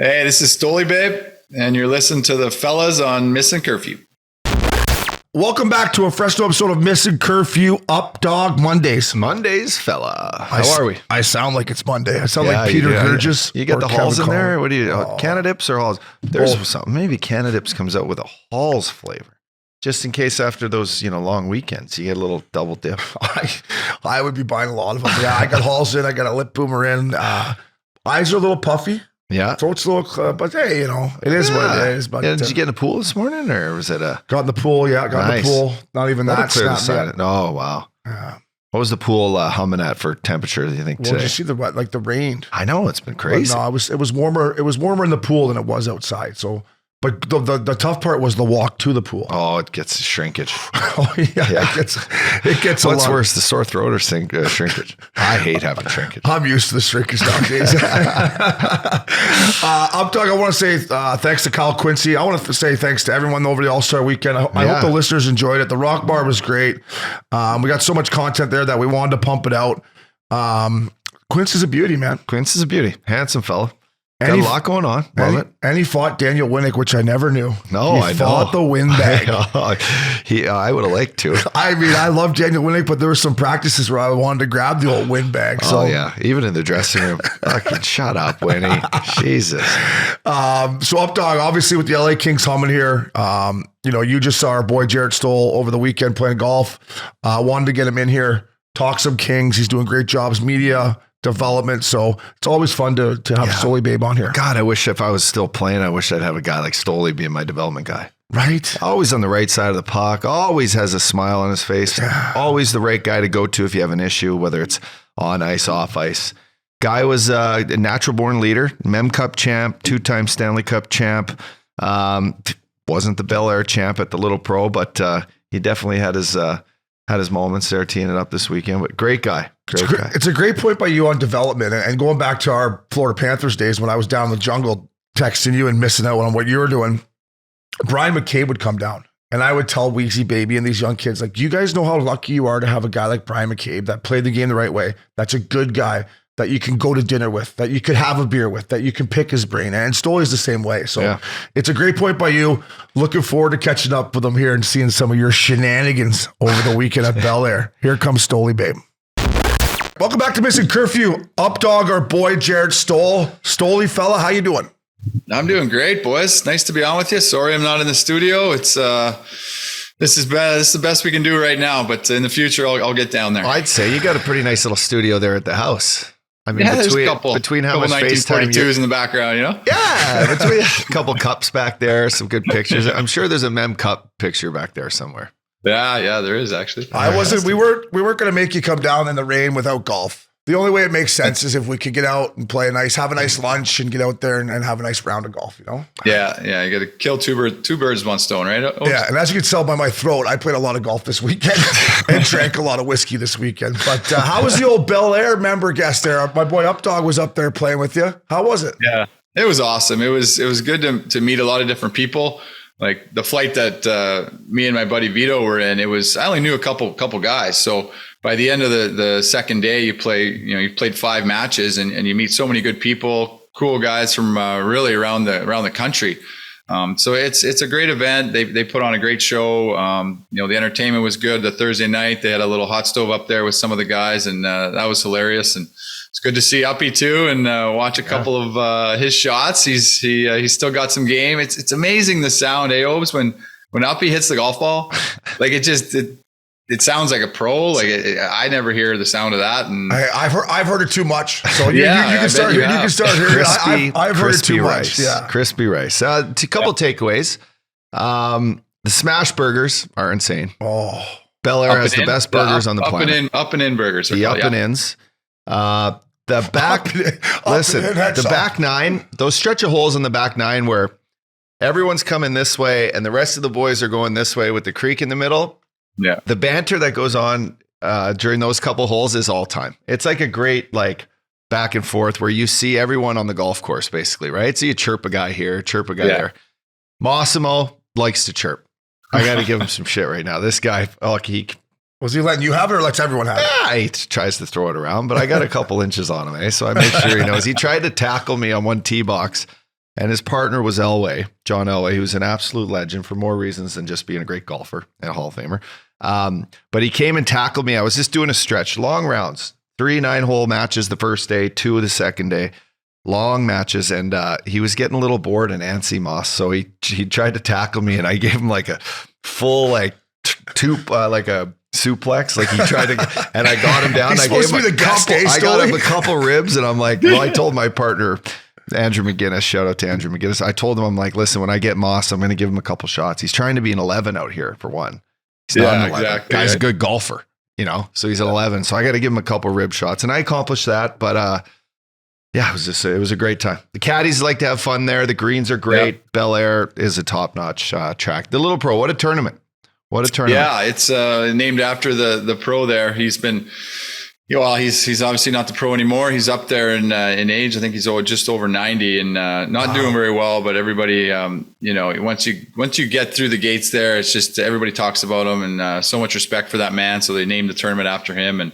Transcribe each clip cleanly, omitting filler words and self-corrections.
Hey, this is Stolly Babe, and you're listening to the fellas on Missin Curfew. Welcome back to a fresh new episode of Missin Curfew Updogg Mondays. Mondays, fella. How are we? I sound like it's Monday. I sound like Peter Gurgis. You got the Halls in there? What do you, Canadips or Halls? There's something. Maybe Canadips comes out with a Halls flavor. Just in case after those, long weekends, you get a little double dip. I would be buying a lot of them. Yeah, I got Halls in. I got a lip boomer in. Eyes are a little puffy. Yeah. Throat's a little, but hey, it is what it is. But, did you get in the pool this morning or was it got in the pool, got in the pool. Not even that. Oh, wow. Yeah. What was the pool humming at for temperature, do you think, today? Did you see the rain? I know, it's been crazy. But no, it was warmer. It was warmer in the pool than it was outside. So, but the tough part was the walk to the pool. Oh, it gets shrinkage. It gets What's worse, the sore throat or shrinkage? I hate having shrinkage. I'm used to the shrinkage nowadays. Updogg, I want to say thanks to Kyle Quincy. I want to say thanks to everyone over the All-Star weekend. I hope the listeners enjoyed it. The Rock Bar was great. We got so much content there that we wanted to pump it out. Quince is a beauty, man. Quince is a beauty. Handsome fella. Got a lot going on. Love it. And he fought Daniel Winnick, which I never knew. No, he fought the windbag. I would have liked to. I mean, I love Daniel Winnick, but there were some practices where I wanted to grab the old windbag. So. Oh, yeah. Even in the dressing room. Fucking shut up, Winnie. Jesus. So, Updogg, obviously with the LA Kings humming here, you just saw our boy Jarret Stoll over the weekend playing golf. Wanted to get him in here, talk some Kings. He's doing great jobs, media development, so it's always fun to have Stolly Babe on here. God, I wish if I was still playing, I wish I'd have a guy like Stolly being my development guy. Right? Always on the right side of the puck, always has a smile on his face, always the right guy to go to if you have an issue, whether it's on ice, off ice. Guy was a natural born leader, Mem Cup champ, 2-time Stanley Cup champ. Wasn't the Bel-Air champ at the Little Pro, but he definitely had his moments there teeing it up this weekend. But great guy. It's a great point by you on development, and going back to our Florida Panthers days when I was down in the jungle texting you and missing out on what you were doing. Brian McCabe would come down and I would tell Weezy Baby and these young kids, like, you guys know how lucky you are to have a guy like Brian McCabe that played the game the right way. That's a good guy that you can go to dinner with, that you could have a beer with, that you can pick his brain. And Stolly's the same way. So It's a great point by you. Looking forward to catching up with him here and seeing some of your shenanigans over the weekend at Bel-Air. Here comes Stolly Babe. Welcome back to Missin Curfew. Updogg, our boy Jarret Stoll. Stolly fella, how you doing? I'm doing great, boys. Nice to be on with you. Sorry I'm not in the studio. It's this is the best we can do right now, but in the future I'll get down there. I'd say you got a pretty nice little studio there at the house. I mean, between how much FaceTime 1942s in the background, Yeah, between a couple cups back there, some good pictures. I'm sure there's a Mem Cup picture back there somewhere. Yeah, there is actually. We weren't going to make you come down in the rain without golf. The only way it makes sense is if we could get out and have a nice lunch and get out there and have a nice round of golf, Yeah. You got to kill two birds with one stone, right? Yeah. And as you can tell by my throat, I played a lot of golf this weekend and drank a lot of whiskey this weekend. But how was the old Bel-Air member guest there? My boy Updogg was up there playing with you. How was it? Yeah, it was awesome. It was good to meet a lot of different people. Like the flight that me and my buddy Vito were in, I only knew a couple guys. So by the end of the second day, you played 5 matches and you meet so many good people, cool guys from really around the country. So it's a great event. They put on a great show. The entertainment was good. The Thursday night, they had a little hot stove up there with some of the guys, and that was hilarious. And it's good to see Uppy too, and watch a couple of his shots. He's still got some game. It's amazing the sound, Obes, when Uppy hits the golf ball, like it sounds like a pro. Like I never hear the sound of that. And I've heard it too much. So you can start hearing. You can start hearing. I've heard it too much. Yeah, crispy rice. A couple takeaways. The smash burgers are insane. Oh, Bel-Air has the best burgers on the planet. Up and in burgers. The up and ins. The back, the back 9, those stretch of holes in the back 9 where everyone's coming this way and the rest of the boys are going this way with the creek in the middle. Yeah. The banter that goes on during those couple holes is all time. It's like a great back and forth where you see everyone on the golf course basically, right? So you chirp a guy here, chirp a guy there. Massimo likes to chirp. I got to give him some shit right now. This guy, was he letting you have it or lets everyone have it? Yeah, he tries to throw it around, but I got a couple inches on him, so I make sure he knows. He tried to tackle me on one tee box, And his partner was John Elway, who's an absolute legend for more reasons than just being a great golfer and a Hall of Famer. But he came and tackled me. I was just doing a stretch, long rounds, 3 9-hole matches the first day, 2 the second day, long matches. And he was getting a little bored and antsy, Moss. So he tried to tackle me, and I gave him like a full, like a suplex. Like he tried to, and I got him down. I gave him I got him a couple ribs, and I'm like, well, I told my partner, Andrew McGinnis, shout out to Andrew McGinnis. I told him, I'm like, listen, when I get Moss, I'm going to give him a couple shots. He's trying to be an 11 out here for one. He's not an 11. Exactly. Guy's a good golfer, so he's an 11. So I got to give him a couple rib shots, and I accomplished that. But it was a great time. The caddies like to have fun there. The greens are great. Yep. Bel-Air is a top-notch track. The Little Pro, what a tournament. Yeah, it's named after the pro there. He's been, he's obviously not the pro anymore. He's up there in age. I think he's just over 90 and not doing very well. But everybody, once you get through the gates there, it's just everybody talks about him and so much respect for that man. So they named the tournament after him, and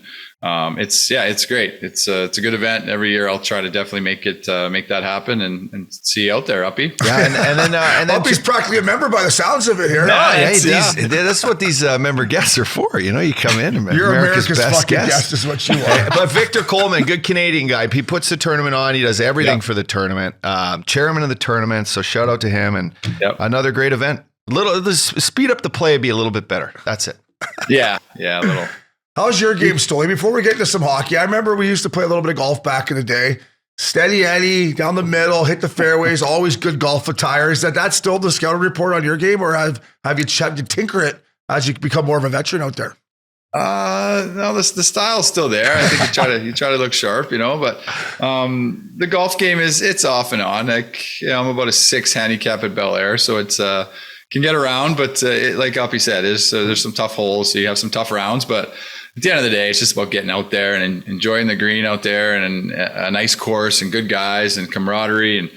it's great. It's a good event every year. I'll try to definitely make that happen and see you out there, Uppy. Yeah, and then Uppy's practically a member by the sounds of it here. That's what these member guests are for. You come in and you're America's best guest is what you are. But Victor Coleman, good Canadian guy. He puts the tournament on. He does everything for the tournament. Chairman of the tournament. So shout out to him and another great event. Speed up the play, be a little bit better. That's it. Yeah, a little. How's your game, Stolly? Before we get into some hockey, I remember we used to play a little bit of golf back in the day. Steady Eddie, down the middle, hit the fairways, always good golf attire. Is that still the scouting report on your game, or have you tinker it as you become more of a veteran out there? No, the style's still there. I think you try to look sharp, but the golf game it's off and on. I'm about a 6 handicap at Bel-Air, so it's can get around, but like Uppy said, there's some tough holes, so you have some tough rounds, but at the end of the day, it's just about getting out there and enjoying the green out there and a nice course and good guys and camaraderie and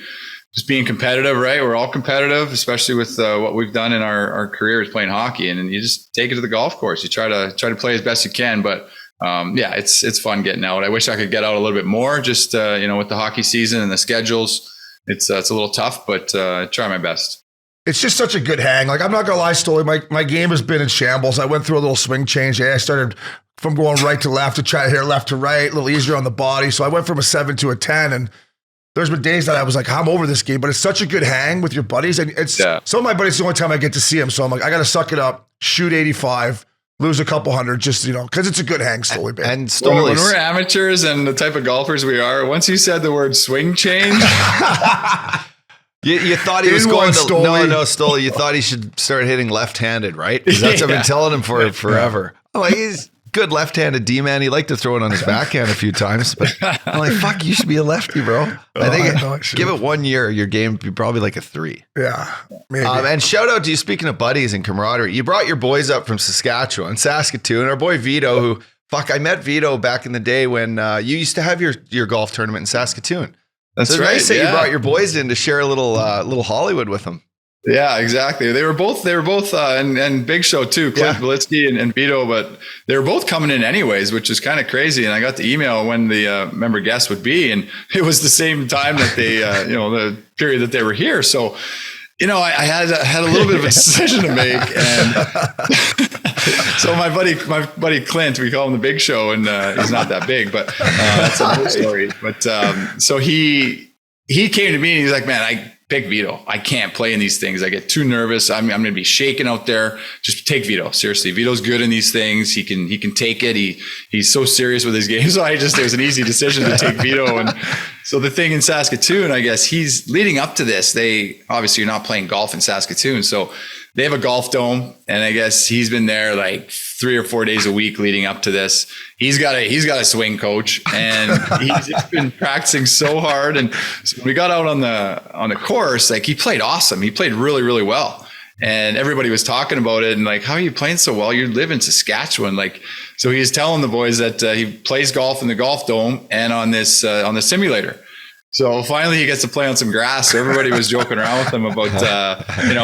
just being competitive, right? We're all competitive, especially with what we've done in our careers playing hockey. And you just take it to the golf course. You try to play as best you can. But it's fun getting out. I wish I could get out a little bit more just, with the hockey season and the schedules. It's a little tough, but I try my best. It's just such a good hang. Like, I'm not going to lie, Stolly, my game has been in shambles. I went through a little swing change. I started from going right to left to try to hit left to right, a little easier on the body. So I went from a 7 to a 10. And there's been days that I was like, I'm over this game. But it's such a good hang with your buddies. And some of my buddies, the only time I get to see them. So I'm like, I got to suck it up, shoot 85, lose a couple hundred, just, because it's a good hang, Stolly, baby. And Stolly, when we're amateurs and the type of golfers we are, once you said the word swing change... You thought he was going to no, Stoll. You thought he should start hitting left-handed, right? Because that's what I've been telling him for forever. I'm like, he's good left-handed D-man. He liked to throw it on his backhand a few times, but I'm like, fuck, you should be a lefty, bro. I think give it 1 year, your game would be probably like a 3. Yeah, maybe. And shout out to you. Speaking of buddies and camaraderie, you brought your boys up from Saskatchewan, Saskatoon. Our boy Vito, who I met Vito back in the day when you used to have your golf tournament in Saskatoon. That's so right. Nice that you brought your boys in to share a little Hollywood with them. Yeah, exactly. They were both, and Big Show too, Clint Belitsky and Vito, but they were both coming in anyways, which is kind of crazy. And I got the email when the member guest would be, and it was the same time that they, the period that they were here. So, I had a little bit of a decision to make, and so my buddy Clint, we call him the Big Show, and he's not that big, but that's another story. But so he came to me and he's like, man, I pick Vito. I can't play in these things. I get too nervous. I'm going to be shaking out there. Just take Vito. Seriously, Vito's good in these things. He can take it. He's so serious with his game. So it was an easy decision to take Vito. And so the thing in Saskatoon, I guess he's leading up to this. They obviously you're not playing golf in Saskatoon, so they have a golf dome, and I guess he's been there like 3 or 4 days a week leading up to this. He's got a swing coach, and he's just been practicing so hard. And so when we got out on the course, like he played awesome. He played really, really well. And everybody was talking about it and like, how are you playing so well? You live in Saskatchewan. Like, so he was telling the boys that he plays golf in the golf dome and on the simulator. So finally he gets to play on some grass. So everybody was joking around with him about,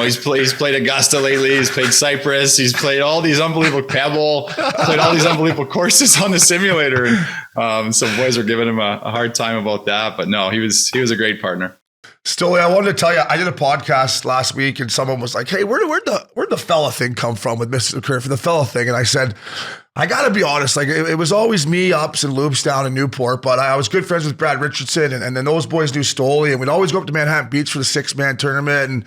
he's played Augusta lately. He's played Cypress. He's played all these unbelievable Pebble, played all these unbelievable courses on the simulator. And some boys are giving him a hard time about that, but no, he was a great partner. Stoll, I wanted to tell you, I did a podcast last week and someone was like, hey, where'd the fella thing come from with Missin Curfew, the fella thing? And I said, I got to be honest, like it was always me, Ups and Loops down in Newport, but I was good friends with Brad Richardson and then those boys knew Stoll, and we'd always go up to Manhattan Beach for the 6-man tournament, and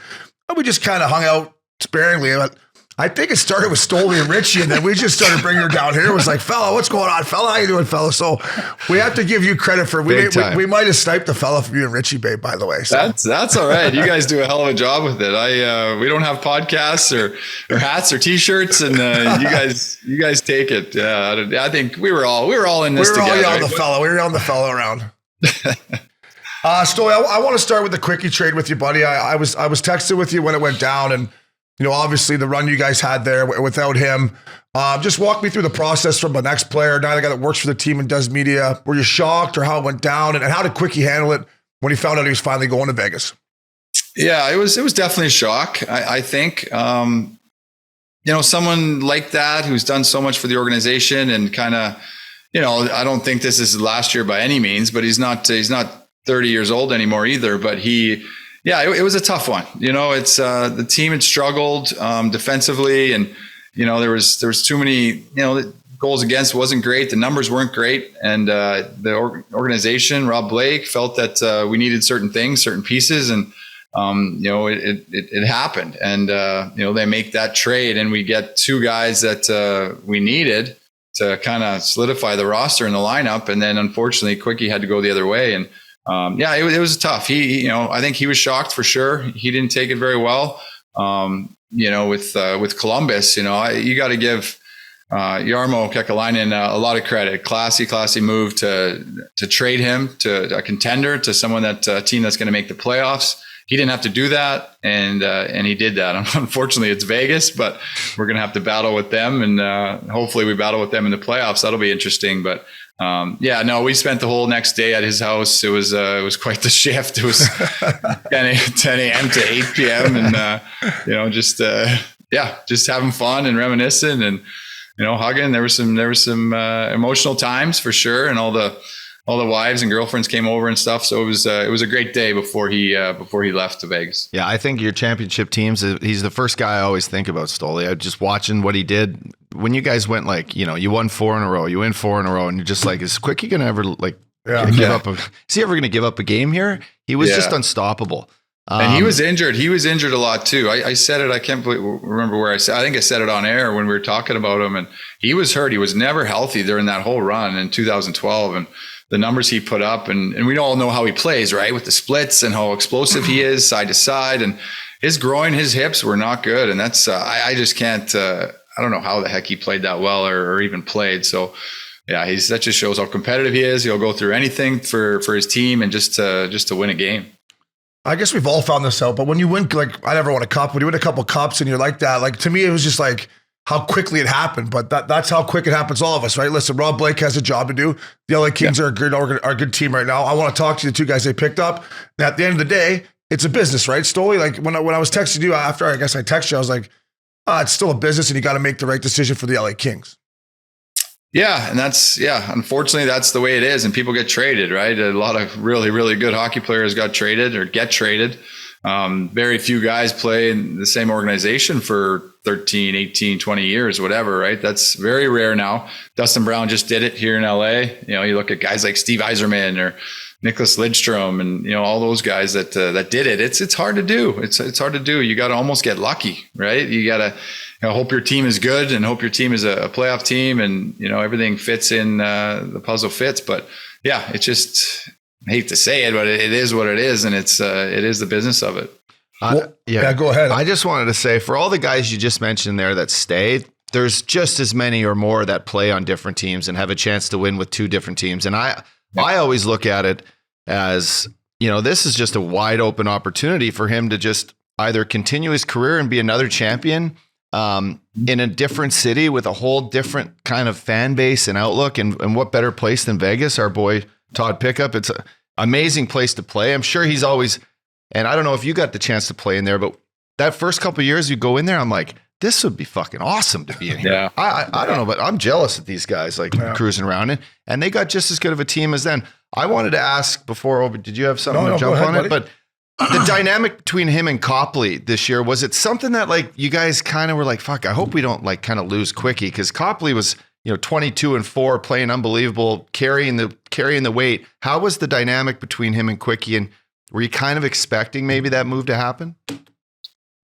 we just kind of hung out sparingly. But I think it started with Stoll and Richie, and then we just started bringing her down here. It was like, fella, what's going on? Fella, how you doing, fella? So we have to give you credit for, we might have sniped the fella from you and Richie, babe, by the way. So. That's all right. You guys do a hell of a job with it. We don't have podcasts or hats or t-shirts, and you guys take it. I think we were all in this together. We were on the fella around. Stoll, I want to start with the Quickie trade with you, buddy. I was texting with you when it went down, and obviously the run you guys had there without him. Just walk me through the process from the next player, now the guy that works for the team and does media. Were you shocked or how it went down? And how did Quickie handle it when he found out he was finally going to Vegas? Yeah, it was definitely a shock. I think, someone like that who's done so much for the organization and kind of, I don't think this is last year by any means, but he's not 30 years old anymore either, but it was a tough one. It's the team had struggled defensively, and there was too many. The goals against wasn't great. The numbers weren't great, and the organization, Rob Blake, felt that we needed certain things, certain pieces, and it happened. And they make that trade, and we get two guys that we needed to kind of solidify the roster and the lineup. And then unfortunately, Quickie had to go the other way, and. It was tough. I think he was shocked for sure. He didn't take it very well. With Columbus, you got to give Jarmo Kekalainen a lot of credit. Classy move to trade him to a contender, to someone a team that's going to make the playoffs. He didn't have to do that, and he did that. Unfortunately, it's Vegas, but we're going to have to battle with them, and hopefully we battle with them in the playoffs. That'll be interesting, but. We spent the whole next day at his house. It was quite the shift. It was 10 a.m. to 8 p.m. and, just having fun and reminiscing and, hugging. There were some emotional times for sure. And all the wives and girlfriends came over and stuff. So it was a great day before he left to Vegas. Yeah. I think your championship teams, he's the first guy I always think about, Stoll. Just watching what he did when you guys went you won 4 in a row, you win 4 in a row, and you're just like, is Quickie going to ever give up? Is he ever going to give up a game here? He was just unstoppable. And he was injured. He was injured a lot too. I said it. I can't remember where I said. I think I said it on air when we were talking about him. And he was hurt. He was never healthy during that whole run in 2012. And the numbers he put up, and we all know how he plays, right? With the splits and how explosive he is side to side, and his groin, his hips were not good. And that's I just can't. I don't know how the heck he played that well or even played. So. Yeah, that just shows how competitive he is. He'll go through anything for his team and just to win a game. I guess we've all found this out, but when you win, I never won a cup. When you win a couple cups and you're like that, to me, it was just like how quickly it happened. But that's how quick it happens to all of us, right? Listen, Rob Blake has a job to do. The LA Kings are a good team right now. I want to talk to the two guys they picked up. And at the end of the day, it's a business, right? Stoll, when I was texting you after, I guess I texted you, I was like, it's still a business and you got to make the right decision for the LA Kings. Yeah. And unfortunately, that's the way it is. And people get traded, right? A lot of really, really good hockey players got traded or get traded. Very few guys play in the same organization for 13, 18, 20 years, whatever, right? That's very rare now. Dustin Brown just did it here in LA. You look at guys like Steve Yzerman or Nicholas Lidstrom and, all those guys that did it. It's hard to do. It's hard to do. You got to almost get lucky, right? You got to hope your team is good and hope your team is a playoff team and, everything fits in, the puzzle fits. But yeah, it's just, I hate to say it, but it is what it is. And it is the business of it. Go ahead. I just wanted to say, for all the guys you just mentioned there that stayed, there's just as many or more that play on different teams and have a chance to win with two different teams. And I always look at it as, this is just a wide open opportunity for him to just either continue his career and be another champion in a different city with a whole different kind of fan base and outlook. And what better place than Vegas? Our boy Todd Pickup. It's an amazing place to play. I'm sure he's always, and I don't know if you got the chance to play in there, but that first couple of years you go in there, I'm like, this would be fucking awesome to be in here. Yeah. I don't know, but I'm jealous of these guys cruising around and they got just as good of a team as then. I wanted to ask before, did you have something to jump on it? Buddy. The dynamic between him and Copley this year, was it something that like you guys kind of were like, fuck, I hope we don't like kind of lose Quickie, because Copley was, 22-4, playing unbelievable, carrying the weight. How was the dynamic between him and Quickie, and were you kind of expecting maybe that move to happen?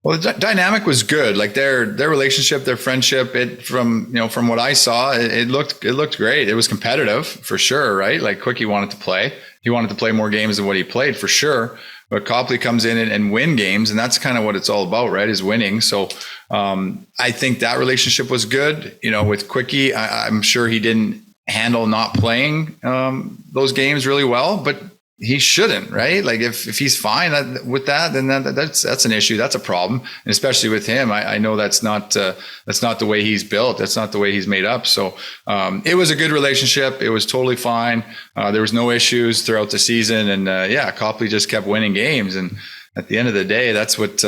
Well, the dynamic was good. Like their relationship, their friendship. From what I saw, it looked great. It was competitive for sure, right? Like Quickie wanted to play. He wanted to play more games than what he played for sure. But Copley comes in and win games, and that's kind of what it's all about, right? Is winning. So I think that relationship was good. With Quickie, I'm sure he didn't handle not playing those games really well, but he shouldn't, right? Like if he's fine with that, then that's an issue. That's a problem, and especially with him, I know that's not the way he's built. That's not the way he's made up. So it was a good relationship. It was totally fine. There was no issues throughout the season, and Copley just kept winning games. And at the end of the day, that's what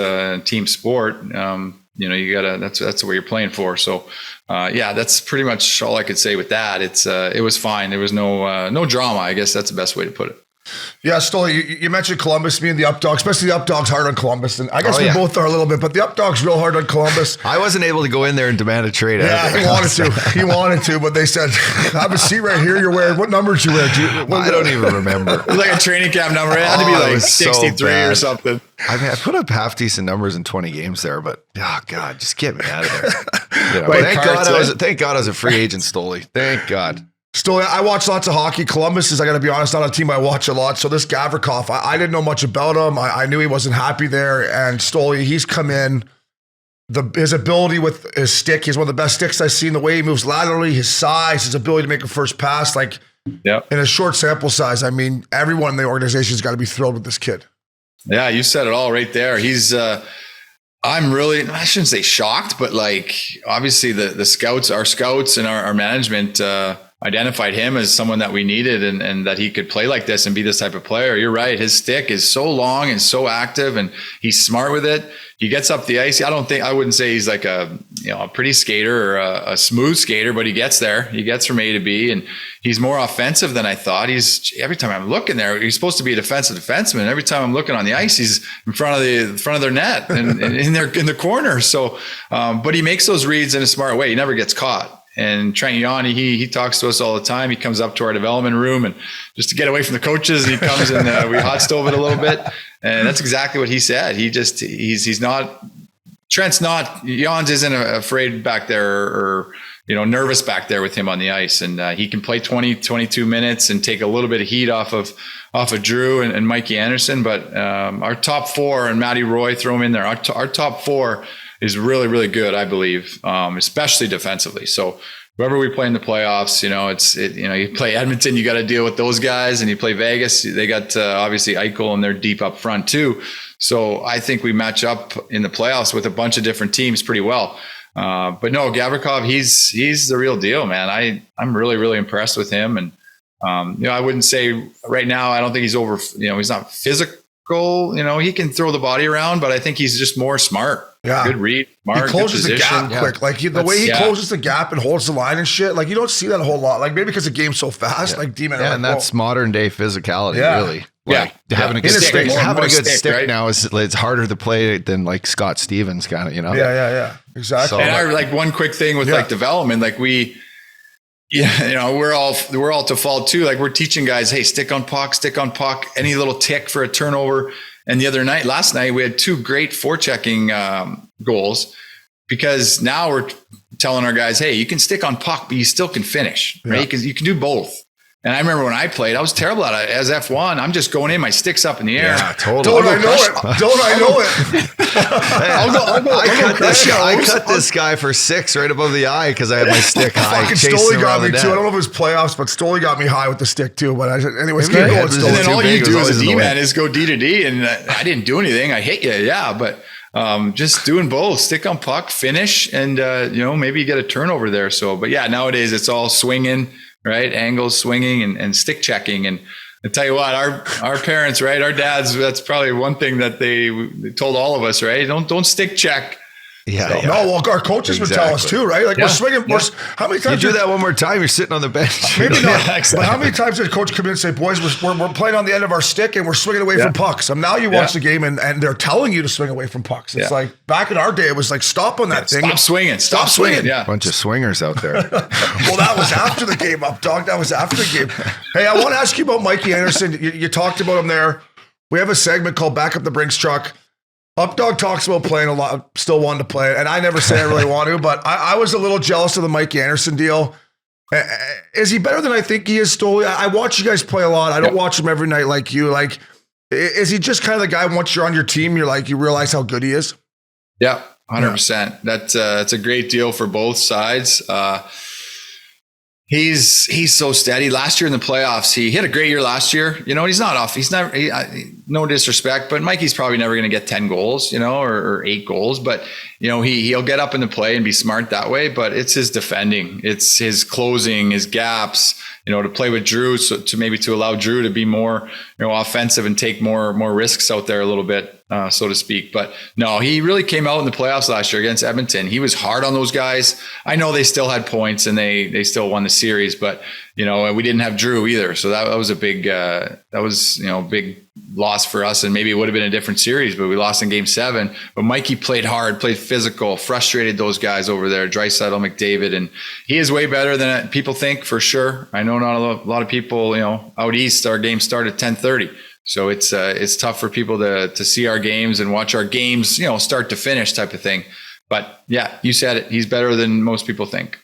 team sport. You gotta. That's what you're playing for. So that's pretty much all I could say with that. It was fine. There was no drama. I guess that's the best way to put it. Yeah, Stoll, you mentioned Columbus, me and the Updogg, especially the Updogg's hard on Columbus. And I guess we both are a little bit, but the Updogg's real hard on Columbus. I wasn't able to go in there and demand a trade. Yeah, he wanted to, but they said, I have a seat right here you're wearing. What numbers you wear? I don't even remember. It was like a training camp number. It had to be like 63 or something. I put up half decent numbers in 20 games there, but God, just get me out of there. Thank God I was a free agent, Stoley. Thank God. Still, I watch lots of hockey. Columbus is, I got to be honest, not a team I watch a lot. So this Gavrikov, I didn't know much about him. I knew he wasn't happy there. And Stoley, he's come in. His ability with his stick, he's one of the best sticks I've seen. The way he moves laterally, his size, his ability to make a first pass, in a short sample size. I mean, everyone in the organization's got to be thrilled with this kid. Yeah, you said it all right there. He's I'm really, I shouldn't say shocked, but obviously the scouts, our scouts and our management identified him as someone that we needed and that he could play like this and be this type of player. You're right. His stick is so long and so active, and he's smart with it. He gets up the ice. I wouldn't say he's like a pretty skater or a smooth skater, but he gets there. He gets from A to B, and he's more offensive than I thought. Every time I'm looking there, he's supposed to be a defensive defenseman. Every time I'm looking on the ice, he's in front of their net and in the corner. So, but he makes those reads in a smart way. He never gets caught. And Trent Yanni, he talks to us all the time. He comes up to our development room and just to get away from the coaches, he comes and we hot stove it a little bit. And that's exactly what he said. He's not, Trent's not, Jans isn't afraid back there or nervous back there with him on the ice. And he can play 20, 22 minutes and take a little bit of heat off of Drew and Mikey Anderson. But our top four, and Matty Roy, throw him in there. Our top four is really, really good, I believe, especially defensively. So whoever we play in the playoffs, you play Edmonton, you got to deal with those guys, and you play Vegas, they got obviously Eichel, and they're deep up front too. So I think we match up in the playoffs with a bunch of different teams pretty well. But no, Gavrikov, he's the real deal, man. I'm really, really impressed with him. And, I wouldn't say right now, I don't think he's over, he's not physical. He can throw the body around, but I think he's just more smart. Yeah. Good read. Smart, he closes the gap quick. The way he closes the gap and holds the line and shit, you don't see that a whole lot. Maybe because the game's so fast, D-man. Yeah, and that's modern day physicality, really. Having a good stick right? Now it's harder to play than Scott Stevens kind of, Yeah. Exactly. So, and one quick thing with development, we're all to fault too. We're teaching guys, hey, stick on puck, any little tick for a turnover. And last night, we had two great forechecking goals, because now we're telling our guys, hey, you can stick on puck, but you still can finish, right? Because you can do both. And I remember when I played, I was terrible at it. As F1, I'm just going in, my stick's up in the air. Yeah, totally. Don't I know it? I cut this guy for 6 right above the eye because I had my stick high. Fucking Stoley got me too. I don't know if it was playoffs, but Stoley got me high with the stick too. But anyways, keep going, Stoley. And then all you do as a D-man is go D to D. And I didn't do anything. I hit you. Yeah. But just doing both, stick on puck, finish, and maybe you get a turnover there. So, but nowadays it's all swinging, right? Angles, swinging, and stick checking. And I tell you what, our parents, right? Our dads, that's probably one thing that they told all of us, right? Don't stick check. Yeah, So, yeah. No, well, our coaches would tell us too, right? Like we're swinging. How many times You do that one more time, you're sitting on the bench. Maybe not. Yeah, exactly. But how many times did coach come in and say, boys, we're playing on the end of our stick and we're swinging away from pucks? And now you watch the game and they're telling you to swing away from pucks. It's like back in our day, it was like, stop on that thing. Stop swinging. Stop swinging. Yeah. Bunch of swingers out there. Well, that was after the game, Updogg. That was after the game. Hey, I want to ask you about Mikey Anderson. You talked about him there. We have a segment called Back Up the Brinks Truck. Updogg talks about playing a lot, still wanting to play it. And I never say I really want to, but I was a little jealous of the Mikey Anderson deal. Is he better than I think he is, Stoll? I watch you guys play a lot. I don't watch him every night like you. Like, is he just kind of the guy once you're on your team, you're like, you realize how good he is? Yeah, 100%. That's a great deal for both sides. He's so steady. Last year in the playoffs, he had a great year last year. You know, he's not off. He's never, no disrespect, but Mikey's probably never going to get 10 goals, you know, or 8 goals. But, you know, he'll get up in the play and be smart that way. But it's his defending. It's his closing, his gaps, you know, to play with Drew, so to allow Drew to be more, you know, offensive and take more risks out there a little bit, so to speak. But no, he really came out in the playoffs last year against Edmonton. He was hard on those guys. I know they still had points and they still won the series, but you know, we didn't have Drew either. So that was a big, big loss for us. And maybe it would have been a different series, but we lost in game 7. But Mikey played hard, played physical, frustrated those guys over there, Draisaitl, McDavid. And he is way better than people think, for sure. I know not a lot of people, you know, out east, our games start at 10:30. So it's tough for people to see our games and watch our games, you know, start to finish type of thing. But yeah, you said it. He's better than most people think.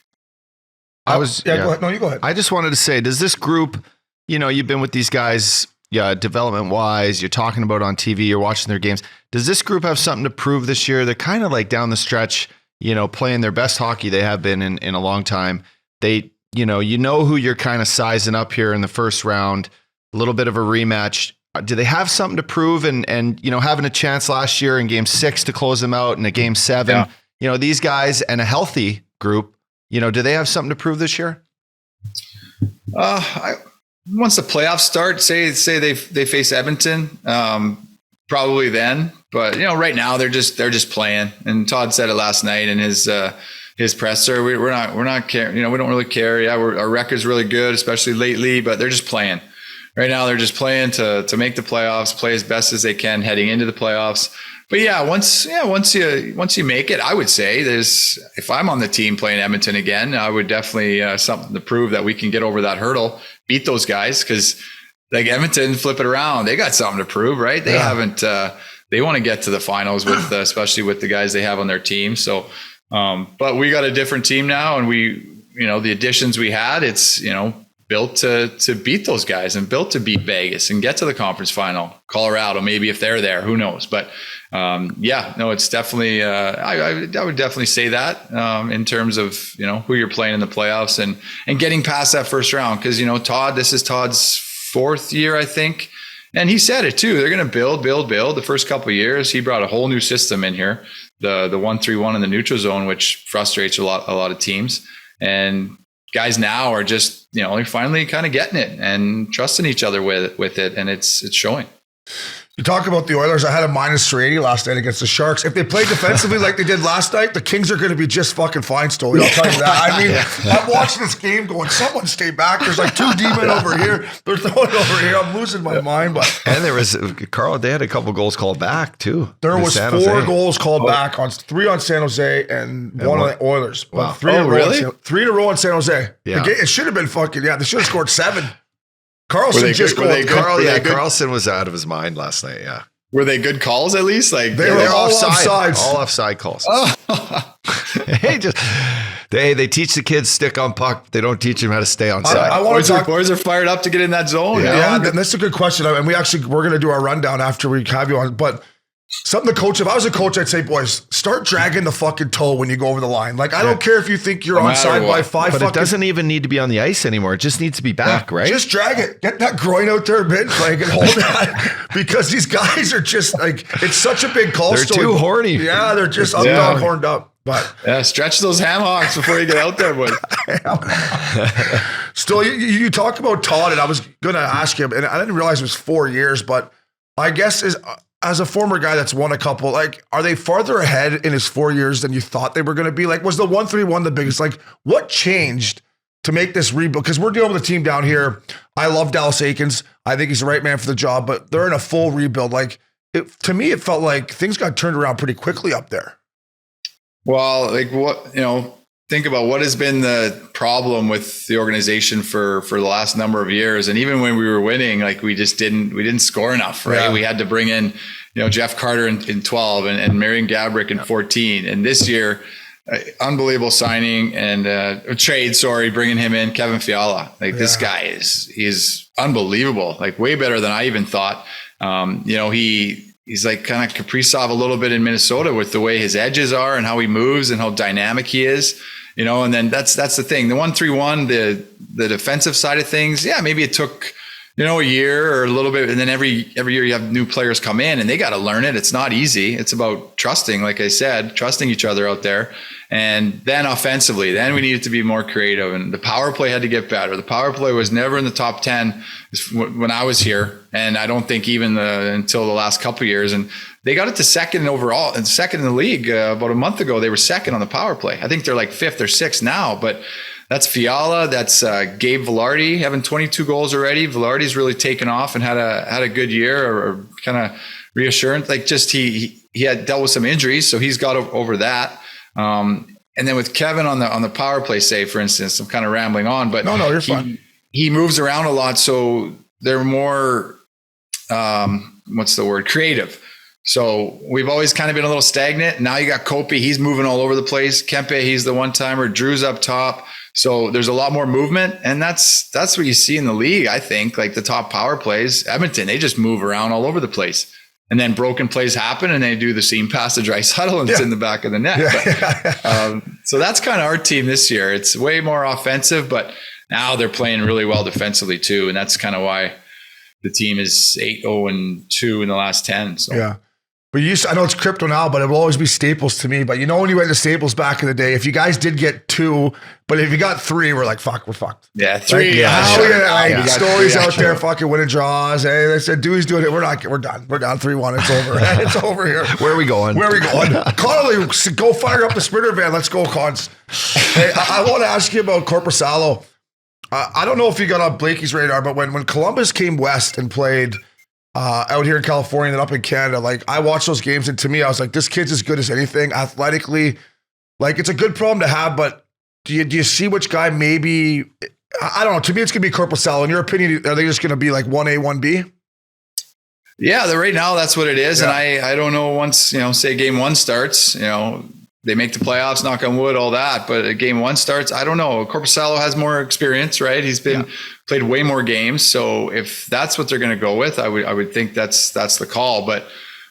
Go ahead. No, you go ahead. I just wanted to say, does this group, you know, you've been with these guys, development wise, you're talking about on TV, you're watching their games. Does this group have something to prove this year? They're kind of like down the stretch, you know, playing their best hockey they have been in a long time. They, you know who you're kind of sizing up here in the first round, a little bit of a rematch. Do they have something to prove? And you know, having a chance last year in game 6 to close them out in a game 7, you know, these guys and a healthy group, you know, do they have something to prove this year? Once the playoffs start, say they face Edmonton, probably then. But you know, right now they're just playing. And Todd said it last night in his presser. We're not caring. You know, we don't really care. Yeah, our record's really good, especially lately. But they're just playing. Right now, they're just playing to make the playoffs, play as best as they can heading into the playoffs. But yeah, once you make it, I would say if I'm on the team playing Edmonton again, I would definitely something to prove that we can get over that hurdle, beat those guys, because like Edmonton, flip it around, they got something to prove, right? They haven't. They want to get to the finals with, especially with the guys they have on their team. So, but we got a different team now, and the additions we had, it's built to beat those guys and built to beat Vegas and get to the conference final. Colorado, maybe if they're there, who knows? But it's definitely, I would definitely say that in terms of, who you're playing in the playoffs and getting past that first round. Cause Todd, this is Todd's 4th year, I think. And he said it too. They're going to build. The first couple of years, he brought a whole new system in here, the 1-3-1 in the neutral zone, which frustrates a lot of teams. And guys now are just, they're finally kind of getting it and trusting each other with it. And it's showing. You talk about the Oilers. I had a -380 last night against the Sharks. If they play defensively like they did last night, the Kings are going to be just fucking fine, Stoll. I'll tell you that. I mean, I'm watching this game going, someone stay back. There's like 2 D-men over here. They're throwing over here. I'm losing my mind. But and there was, Carl, they had a couple goals called back too. There was 4 goals called back, 3 on San Jose and 1 on the Oilers. Wow. 3 in a row on San Jose. Yeah. It should have been fucking, they should have scored 7. Carlson Carlson was out of his mind last night. Yeah. Were they good calls at least? Like they were all offsides. All offside calls. Oh. They teach the kids stick on puck. They don't teach them how to stay on side. Boys are fired up to get in that zone. Yeah, that's a good question. And we're going to do our rundown after we have you on. But something the coach, if I was a coach, I'd say, boys, start dragging the fucking toe when you go over the line. Like, I don't care if you think you're onside by 5 but it doesn't even need to be on the ice anymore. It just needs to be back, right? Just drag it. Get that groin out there a bit, like, and hold that. Because these guys are just like, it's such a big call. They're too horny. Yeah, they're just up, horned up. But stretch those ham hocks before you get out there, boys. Still, you talk about Todd, and I was going to ask him, and I didn't realize it was 4 years, but I guess as a former guy that's won a couple, like, are they farther ahead in his 4 years than you thought they were going to be? Like, was the 1-3-1 the biggest? Like, what changed to make this rebuild? Because we're dealing with a team down here. I love Dallas Aikens. I think he's the right man for the job, but they're in a full rebuild. Like, to me, it felt like things got turned around pretty quickly up there. Well, like think about what has been the problem with the organization for the last number of years. And even when we were winning, like we didn't score enough, right? Yeah. We had to bring in, Jeff Carter in 12 and Marian Gaborik in 14. And this year, unbelievable signing and trade, bringing him in, Kevin Fiala. Like this guy he's unbelievable, like way better than I even thought. He's like kind of Kaprizov a little bit in Minnesota with the way his edges are and how he moves and how dynamic he is. And then that's the thing. The 1-3-1, the defensive side of things, maybe it took, a year or a little bit. And then every year you have new players come in and they got to learn it. It's not easy. It's about trusting, like I said, trusting each other out there. And then offensively, then we needed to be more creative, and the power play had to get better. The power play was never in the top 10 when I was here. And I don't think even until the last couple of years. And they got it to second overall and second in the league. About a month ago, they were second on the power play. I think they're like fifth or sixth now, but that's Fiala. That's Gabe Vilardi having 22 goals already. Vilardi's really taken off and had a good year, or kind of reassurance. Like just he had dealt with some injuries, so he's got over that. And then with Kevin on the power play save, for instance, I'm kind of rambling on, but no, you're fine. He moves around a lot, so they're more creative. So we've always kind of been a little stagnant. Now you got Kopi, he's moving all over the place. Kempe, he's the one-timer. Drew's up top. So there's a lot more movement, and that's what you see in the league, I think. Like the top power plays, Edmonton, they just move around all over the place. And then broken plays happen, and they do the seam pass to Draisaitl, and it's in the back of the net. But, so that's kind of our team this year. It's way more offensive, but now they're playing really well defensively too, and that's kind of why the team is 8-0-2 in the last 10. So. Yeah. But I know it's crypto now, but it will always be Staples to me. But when you went to Staples back in the day, if you guys did get 2, but if you got 3, we're like, fuck, we're fucked. Yeah, 3. Stories out there, fucking winning draws. Hey, they said Dewey's doing it. We're done. We're down 3-1. It's over. It's over here. Where are we going? Connolly, go fire up the sprinter van. Let's go, Cons. Hey, I want to ask you about Corpusalo. I don't know if you got on Blakey's radar, but when Columbus came west and played out here in California and up in Canada, like I watched those games, and to me, I was like, this kid's as good as anything athletically. Like it's a good problem to have, but do you see which guy maybe? I don't know. To me, it's gonna be Corpusalo. In your opinion, are they just gonna be like 1A, 1B? Yeah, right now that's what it is, and I don't know. Once say game 1 starts, they make the playoffs, knock on wood, all that. But game 1 starts, I don't know. Corpusalo has more experience, right? He's played way more games. So if that's what they're going to go with, I would think that's the call. But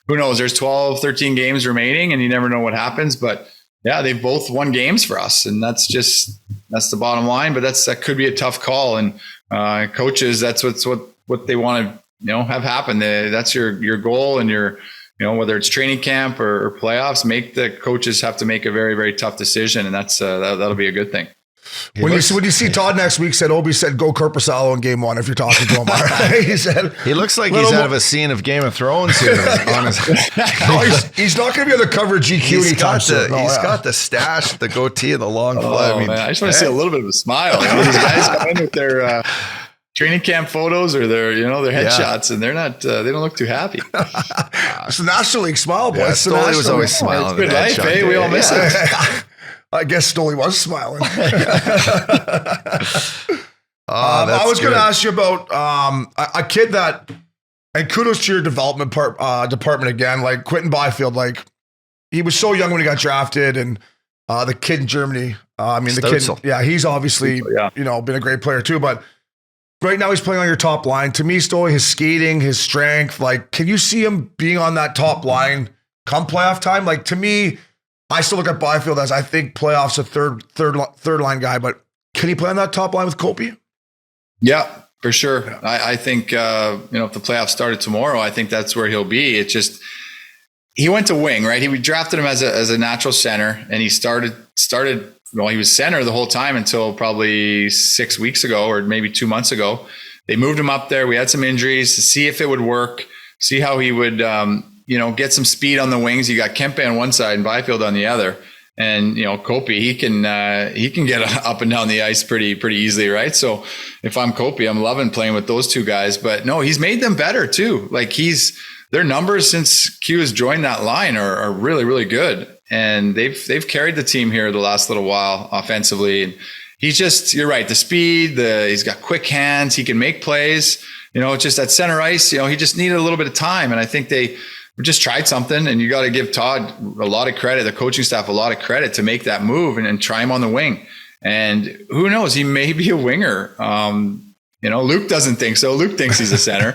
who knows? There's 12, 13 games remaining, and you never know what happens. But yeah, they've both won games for us, and that's the bottom line. But that could be a tough call. And coaches, that's what they want to have happen. That's your goal, and your whether it's training camp or playoffs, make the coaches have to make a very, very tough decision. And that'll be a good thing. When you see Todd next week, Obie said, go Corpusalo in game 1 if you're talking to him. He said, he looks like he's out of a scene of Game of Thrones here. He's not going to be on the cover of GQ. He's got the stash, the goatee, and the long fly. I just want to see a little bit of a smile. These guys come in with their training camp photos or their headshots, and they're not. They don't look too happy. It's the National League smile, boy. Yeah, Stoll was always smiling. It's good life, eh? We all miss it. I guess Stoll was smiling. I was going to ask you about a kid that, and kudos to your development department again. Like Quinton Byfield, like he was so young when he got drafted, and the kid in Germany. Stutzel. The kid, he's obviously been a great player too, but. Right now he's playing on your top line. To me, Stoll, his skating, his strength, like, can you see him being on that top line come playoff time? Like, to me, I still look at Byfield as I think playoffs a third line guy, but can he play on that top line with Kopi? Yeah, for sure. Yeah. I think, if the playoffs started tomorrow, I think that's where he'll be. It's just, he went to wing, right? We drafted him as a natural center, and he started. Well, he was center the whole time until probably 6 weeks ago, or maybe 2 months ago. They moved him up there. We had some injuries to see if it would work, see how he would, get some speed on the wings. You got Kempe on one side and Byfield on the other. And, Kopi, he can get up and down the ice pretty easily, right? So if I'm Kopi, I'm loving playing with those two guys. But no, he's made them better too. Like their numbers since Q has joined that line are really, really good. And they've carried the team here the last little while offensively. And you're right, the speed, he's got quick hands, he can make plays. Just at center ice, he just needed a little bit of time. And I think they just tried something, and you got to give Todd a lot of credit, the coaching staff a lot of credit to make that move and try him on the wing. And who knows, he may be a winger. Luke doesn't think so. Luke thinks he's a center.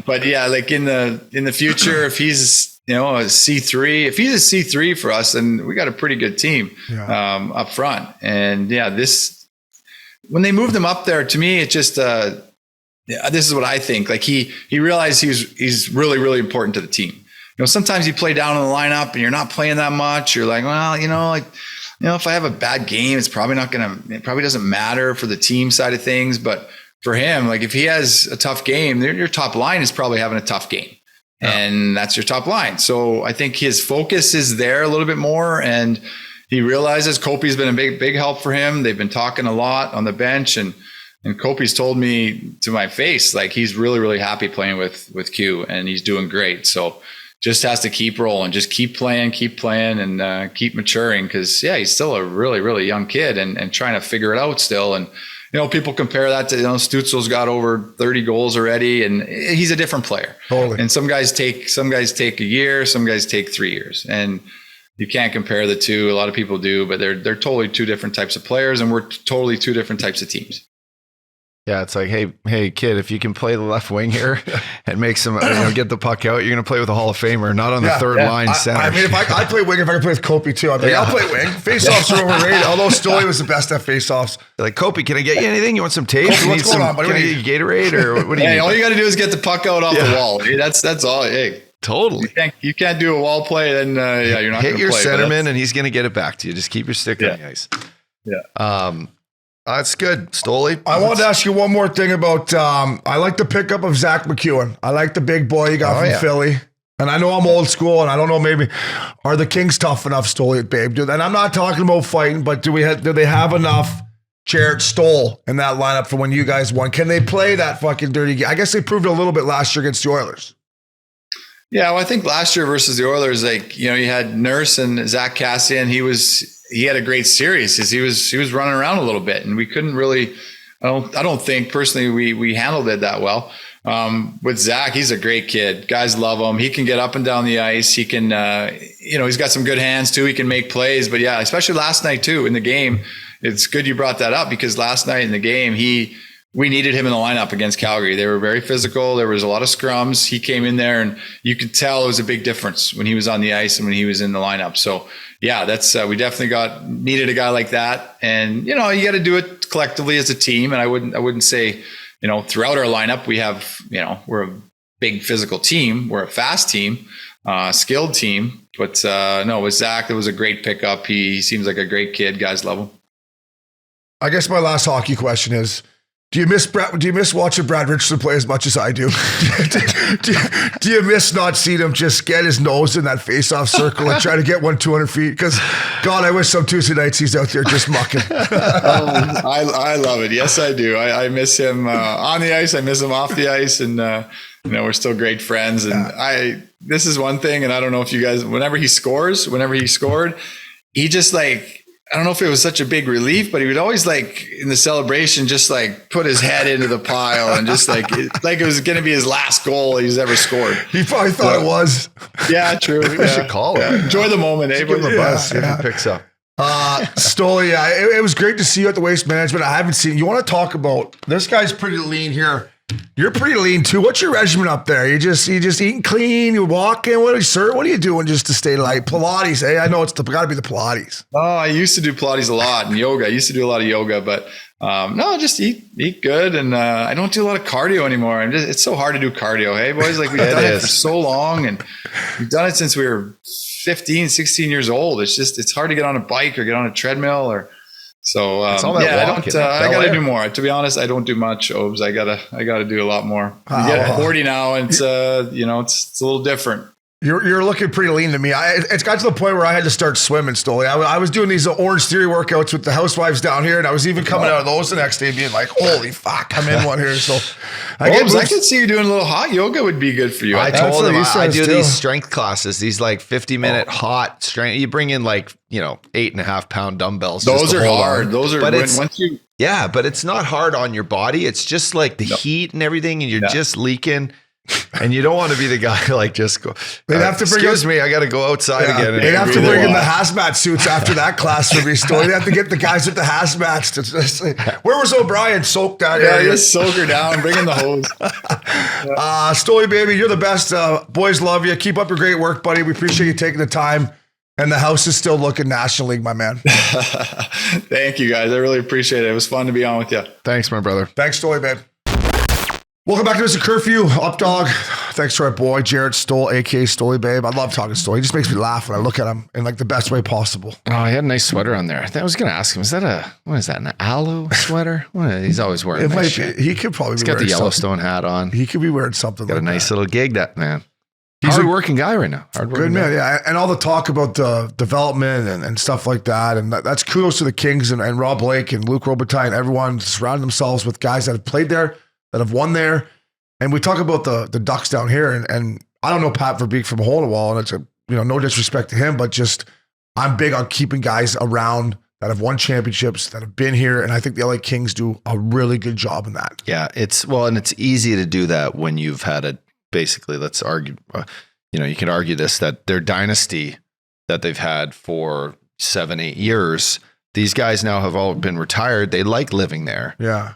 But yeah, like in the future, if he's a C3, if he's a C3 for us, then we got a pretty good team up front. And yeah, when they moved him up there, to me, it just this is what I think. Like he realized he's really, really important to the team. Sometimes you play down in the lineup and you're not playing that much. You're like, well, if I have a bad game, it probably doesn't matter for the team side of things. But for him, like if he has a tough game, your top line is probably having a tough game. And that's your top line. So I think his focus is there a little bit more. And he realizes Kopi's been a big help for him. They've been talking a lot on the bench, and Kopi's told me to my face, like he's really, really happy playing with Q, and he's doing great. So just has to keep rolling, just keep playing and keep maturing. Because he's still a really, really young kid and trying to figure it out still. And people compare that to Stutzel's got over 30 goals already, and he's a different player. Totally. And some guys take a year, some guys take 3 years, and you can't compare the two. A lot of people do, but they're totally two different types of players, and we're totally two different types of teams. Yeah, it's like, hey, kid, if you can play the left wing here and make some, get the puck out, you're going to play with a Hall of Famer, not on the third line center. I mean, if I play wing, if I can play with Kopi too, I'll play wing. Face-offs are overrated, although Stoll was the best at face-offs. Like, Kopi, can I get you anything? You want some tape? Kopi, what's going on? Can I get you Gatorade? Or what do you need? All you got to do is get the puck out off the wall. Hey, that's all. Hey, totally. You can't do a wall play, then you're not going to play. Hit your centerman, and he's going to get it back to you. Just keep your stick on the ice. Yeah. That's good, Stoley. I wanted to ask you one more thing about, I like the pickup of Zach McEwen. I like the big boy you got from Philly. And I know I'm old school, and I don't know, maybe, are the Kings tough enough, Stoley, babe? And I'm not talking about fighting, but do they have enough Jarret Stoll in that lineup for when you guys won? Can they play that fucking dirty game? I guess they proved it a little bit last year against the Oilers. Yeah, well, I think last year versus the Oilers, you had Nurse and Zach Cassian. He had a great series because he was running around a little bit, and we couldn't really. I don't think personally we handled it that well. With Zach, he's a great kid. Guys love him. He can get up and down the ice. He can, he's got some good hands too. He can make plays. But yeah, especially last night too in the game. It's good you brought that up because last night in the game we needed him in the lineup against Calgary. They were very physical. There was a lot of scrums. He came in there, and you could tell it was a big difference when he was on the ice and when he was in the lineup. So yeah, that's we definitely needed a guy like that. And you got to do it collectively as a team. And I wouldn't say throughout our lineup we have we're a big physical team. We're a fast team, skilled team. But no, with Zach, it was a great pickup. He seems like a great kid. Guys love him. I guess my last hockey question is, do you miss watching Brad Richardson play as much as I do? do you miss not seeing him just get his nose in that face-off circle and try to get 200 feet? Because, God, I wish some Tuesday nights he's out there just mucking. I love it. Yes, I do. I miss him on the ice. I miss him off the ice. And, we're still great friends. And this is one thing, and I don't know if you guys, whenever he scored, he just I don't know if it was such a big relief, but he would always in the celebration, just put his head into the pile and just like it was going to be his last goal he's ever scored. He probably thought it was. Yeah, true. We should call him. Enjoy the moment, eh? Give him a buzz, see if he picks up. Stoll, it was great to see you at the Waste Management. I haven't seen you. Want to talk about this guy's pretty lean here. You're pretty lean too. What's your regimen up there? You just eating clean? You walking? What are you doing just to stay light? Pilates, eh? I know it's got to be the Pilates. Oh, I used to do Pilates a lot and yoga. I used to do a lot of yoga, but no, just eat good. And I don't do a lot of cardio anymore. It's so hard to do cardio. Hey, boys, we've done it for so long, and we've done it since we were 15, 16 years old. It's hard to get on a bike or get on a treadmill or. So I got to do more. To be honest, I don't do much, Obes. I gotta do a lot more. You get 40 now, and it's it's a little different. You're looking pretty lean to me. It's got to the point where I had to start swimming, Stoley. I was doing these Orange Theory workouts with the housewives down here, and I was even coming out of those the next day being like, holy fuck, I'm in one here. So I could see you doing a little hot yoga would be good for you. I told him I do these strength classes, these like 50-minute hot strength. You bring in like, 8.5 pound dumbbells. Those are hard. Those are, yeah, but it's not hard on your body. It's just like the heat and everything, and you're just leaking. And you don't want to be the guy like just go. They'd have to bring excuse me, I got to go outside again. They'd have to bring in the hazmat suits after that class for me, Story. They have to get the guys with the hazmats to just say, where was O'Brien? Soak that. Yeah, just soak her down. Bring in the hose. Story, baby, you're the best. Boys love you. Keep up your great work, buddy. We appreciate you taking the time. And the house is still looking National League, my man. Thank you, guys. I really appreciate it. It was fun to be on with you. Thanks, my brother. Thanks, Story, babe. Welcome back to Missin Curfew, Updogg. Thanks to our boy, Jarret Stoll, a.k.a. Stolly Babe. I love talking Stoll. He just makes me laugh when I look at him in like the best way possible. Oh, he had a nice sweater on there. I was going to ask him, what is that, an aloe sweater? He's always wearing that shit. He could probably He's be got wearing the Yellowstone hat on. He could be wearing something got like a nice that. little gig, that man. He's Hard working guy right now. Good man, yeah. And all the talk about the development and stuff like that. And that's kudos to the Kings and Rob Blake and Luc Robitaille and everyone surrounding themselves with guys that have played there, that have won there. And we talk about the Ducks down here, and I don't know Pat Verbeek from a hole in the wall, and it's no disrespect to him, but just I'm big on keeping guys around that have won championships, that have been here, and I think the LA Kings do a really good job in that. Yeah, it's easy to do that when you've had basically, let's argue, you can argue this, that their dynasty that they've had for 7-8 years, these guys now have all been retired. They like living there. Yeah.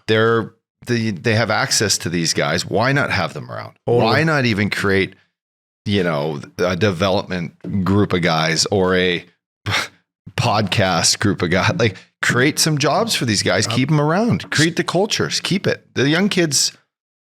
They have access to these guys. Why not have them around? Totally. Why not even create, a development group of guys or a podcast group of guys? Like, create some jobs for these guys. Keep them around. Create the cultures. Keep it. The young kids,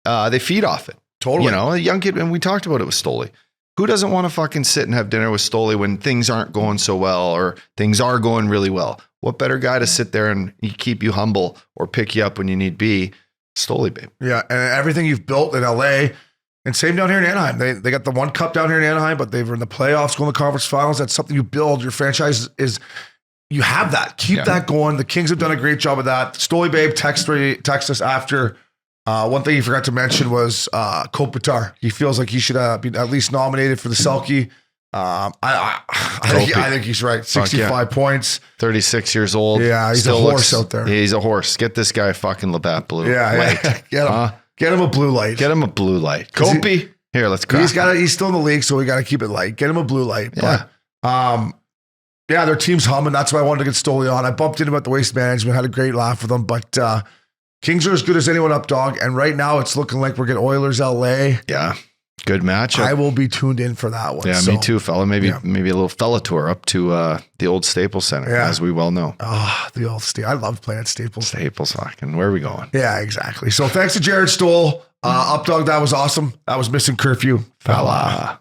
they feed off it. Totally. A young kid, and we talked about it with Stoley. Who doesn't want to fucking sit and have dinner with Stoley when things aren't going so well or things are going really well? What better guy to sit there and keep you humble or pick you up when you need be? Stoley, babe. Yeah, and everything you've built in LA, and same down here in Anaheim. They got the one cup down here in Anaheim, but they were in the playoffs, going to the conference finals. That's something you build. Your franchise you have that. Keep that going. The Kings have done a great job of that. Stoley, babe, text us after. One thing he forgot to mention was Corpusalo. He feels like he should be at least nominated for the Selke. I think he's right. 65 points. 36 years old. Yeah, he's still a horse out there. He's a horse. Get this guy a fucking Labatt blue light. Get him a blue light. Get him a blue light. Copy. Here, let's crack. He's still in the league, so we got to keep it light. Get him a blue light. Yeah. But their team's humming. That's why I wanted to get Stoley on. I bumped into him at the Waste Management, had a great laugh with them, but Kings are as good as anyone, Updogg. And right now it's looking like we're getting Oilers LA. Yeah. Good matchup. I will be tuned in for that one. Yeah, me too, fella. Maybe a little fella tour up to the old Staples Center, as we well know. Oh, the old Staples. I love playing at Staples. Staples, fucking. Where are we going? Yeah, exactly. So thanks to Jarret Stoll. Updogg, that was awesome. That was Missin Curfew. Fella.